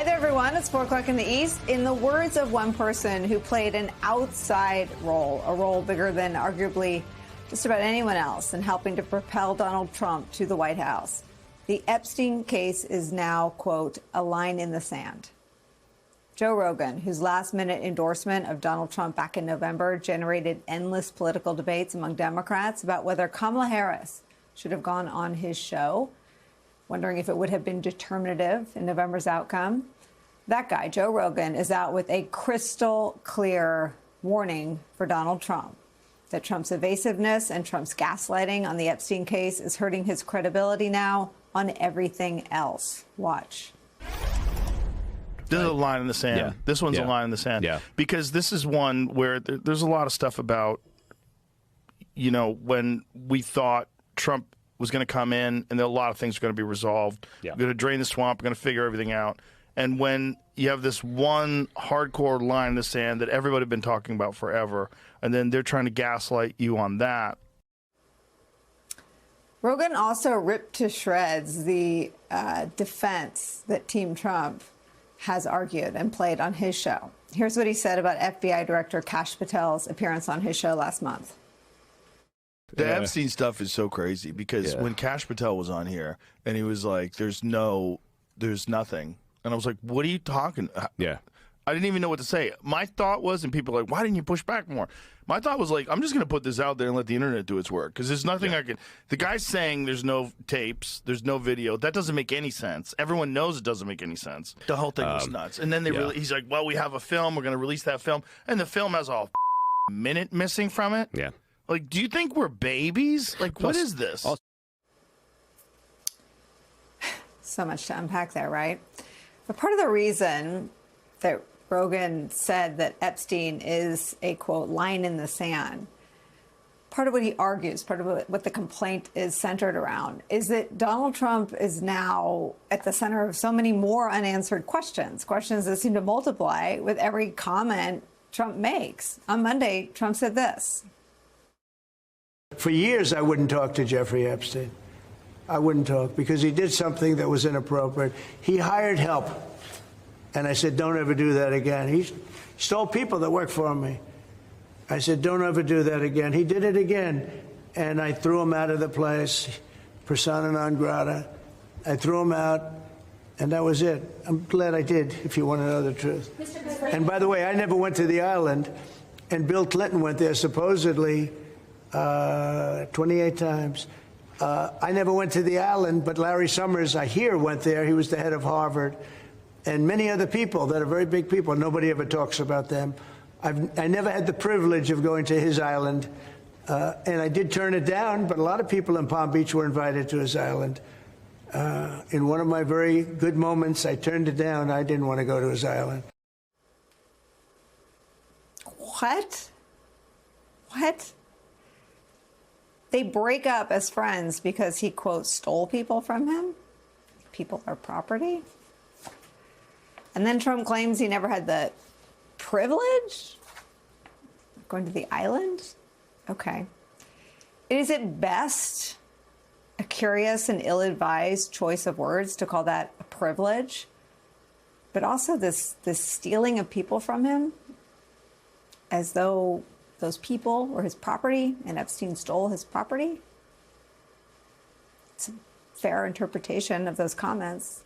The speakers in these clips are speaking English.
Hi there, everyone. It's 4 o'clock in the East. In the words of one person who played an outside role, a role bigger than arguably just about anyone else in helping to propel Donald Trump to the White House, the Epstein case is now, quote, a line in the sand. Joe Rogan, whose last-minute endorsement of Donald Trump back in November generated endless political debates among Democrats about whether Kamala Harris should have gone on his show, wondering if it would have been determinative in November's outcome. That guy, Joe Rogan, is out with a crystal clear warning for Donald Trump, that Trump's evasiveness and Trump's gaslighting on the Epstein case is hurting his credibility now on everything else. Watch. This is a line in the sand. Yeah. This one's a line in the sand. Yeah. Because this is one where there's a lot of stuff about, you know, when we thought Trump was going to come in and a lot of things are going to be resolved. Yeah. We're going to drain the swamp. We're going to figure everything out. And when you have this one hardcore line in the sand that everybody had been talking about forever, and then they're trying to gaslight you on that. Rogan also ripped to shreds the defense that Team Trump has argued and played on his show. Here's what he said about FBI Director Kash Patel's appearance on his show last month. The Epstein stuff is so crazy because when Kash Patel was on here and he was like, there's nothing. And I was like, what are you talking? Yeah. I didn't even know what to say. My thought was, and people are like, why didn't you push back more? My thought was like, I'm just going to put this out there and let the internet do its work because there's nothing I can. The guy's saying there's no tapes, there's no video. That doesn't make any sense. Everyone knows it doesn't make any sense. The whole thing was nuts. And then he's like, well, we have a film. We're going to release that film. And the film has a minute missing from it. Yeah. Like, do you think we're babies? Like, what is this? So much to unpack there, right? But part of the reason that Rogan said that Epstein is a, quote, line in the sand, part of what he argues, part of what the complaint is centered around, is that Donald Trump is now at the center of so many more unanswered questions that seem to multiply with every comment Trump makes. On Monday, Trump said this. For years, I wouldn't talk to Jeffrey Epstein. I wouldn't talk because he did something that was inappropriate. He hired help. And I said, don't ever do that again. He stole people that worked for me. I said, don't ever do that again. He did it again. And I threw him out of the place, persona non grata. I threw him out, and that was it. I'm glad I did, if you want to know the truth. And by the way, I never went to the island, and Bill Clinton went there supposedly 28 times. I never went to the island, but Larry Summers, I hear, went there. He was the head of Harvard. And many other people that are very big people. Nobody ever talks about them. I never had the privilege of going to his island. And I did turn it down, but a lot of people in Palm Beach were invited to his island. In one of my very good moments, I turned it down. I didn't want to go to his island. What? What? They break up as friends because he, quote, stole people from him? People are property? And then Trump claims he never had the privilege of going to the island? Okay. It is at best a curious and ill-advised choice of words to call that a privilege. But also this stealing of people from him as though those people were his property and Epstein stole his property. It's a fair interpretation of those comments.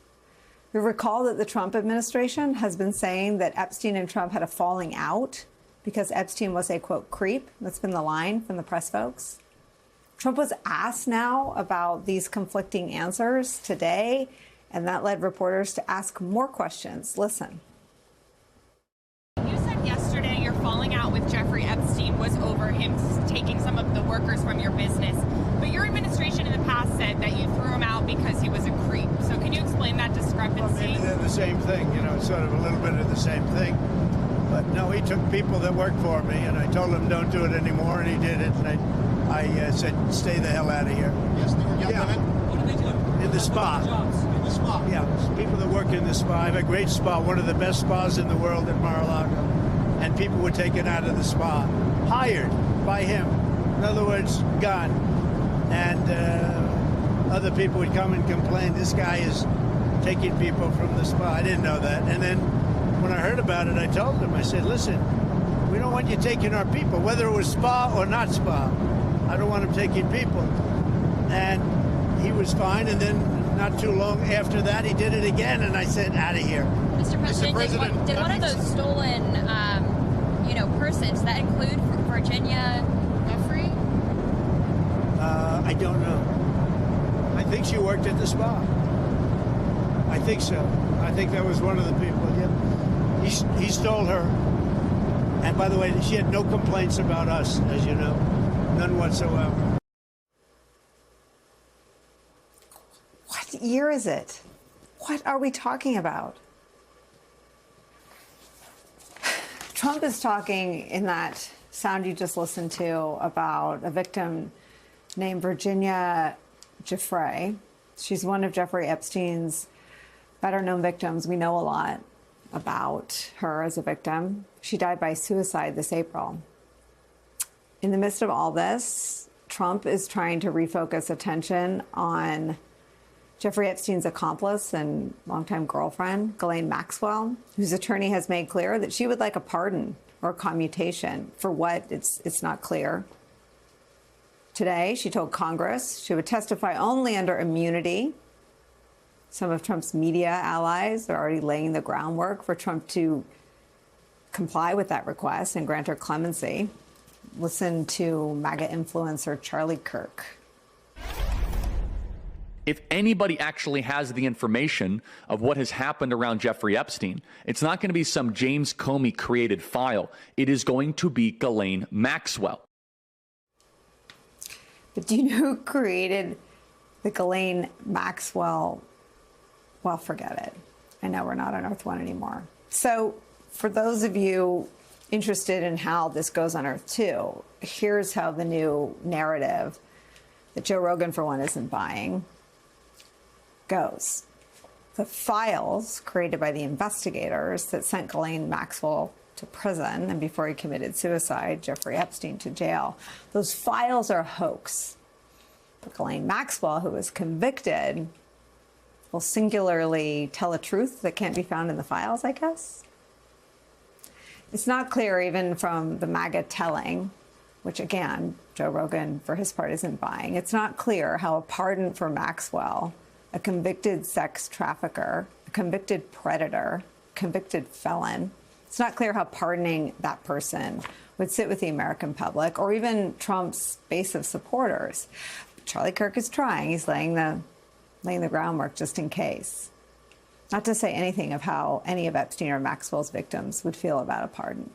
You recall that the Trump administration has been saying that Epstein and Trump had a falling out because Epstein was a, quote, creep. That's been the line from the press folks. Trump was asked now about these conflicting answers today, and that led reporters to ask more questions. Listen. You said yesterday your falling out with Jeffrey Epstein was over him taking some of the workers from your business. But your administration in the past said that you threw him out because he was a creep. So can you explain that discrepancy? Well, maybe they're the same thing, you know, sort of a little bit of the same thing. But no, he took people that worked for me, and I told him don't do it anymore, and he did it. And I said, stay the hell out of here. Yes, they were young women. What did they do? In the spa. Jobs in the spa. Yeah, people that work in the spa. I have a great spa, one of the best spas in the world in Mar-a-Lago. And people were taken out of the spa, hired by him. In other words, gone. And other people would come and complain, this guy is taking people from the spa. I didn't know that. And then when I heard about it, I told him, I said, listen, we don't want you taking our people, whether it was spa or not spa. I don't want him taking people. And he was fine. And then not too long after that, he did it again. And I said, out of here. Mr. President, did one of those stolen, persons, does that include Virginia Jeffrey? I don't know. I think she worked at the spa. I think so. I think that was one of the people. Yep. He stole her. And by the way, she had no complaints about us, as you know. None whatsoever. What year is it? What are we talking about? Trump is talking in that sound you just listened to about a victim named Virginia Giuffre. She's one of Jeffrey Epstein's better known victims. We know a lot about her as a victim. She died by suicide this April. In the midst of all this, Trump is trying to refocus attention on Jeffrey Epstein's accomplice and longtime girlfriend, Ghislaine Maxwell, whose attorney has made clear that she would like a pardon or commutation. For what, it's not clear. Today, she told Congress she would testify only under immunity. Some of Trump's media allies are already laying the groundwork for Trump to comply with that request and grant her clemency. Listen to MAGA influencer Charlie Kirk. If anybody actually has the information of what has happened around Jeffrey Epstein, it's not going to be some James Comey created file. It is going to be Ghislaine Maxwell. But do you know who created the Ghislaine Maxwell? Well, forget it. I know we're not on Earth One anymore. So for those of you interested in how this goes on Earth Two, here's how the new narrative that Joe Rogan, for one, isn't buying goes. The files created by the investigators that sent Ghislaine Maxwell to prison and before he committed suicide, Jeffrey Epstein to jail, those files are a hoax. But Ghislaine Maxwell, who was convicted, will singularly tell a truth that can't be found in the files, I guess. It's not clear even from the MAGA telling, which again, Joe Rogan, for his part, isn't buying. It's not clear how a pardon for Maxwell, a convicted sex trafficker, a convicted predator, convicted felon, it's not clear how pardoning that person would sit with the American public or even Trump's base of supporters. Charlie Kirk is trying. He's laying the groundwork just in case. Not to say anything of how any of Epstein or Maxwell's victims would feel about a pardon.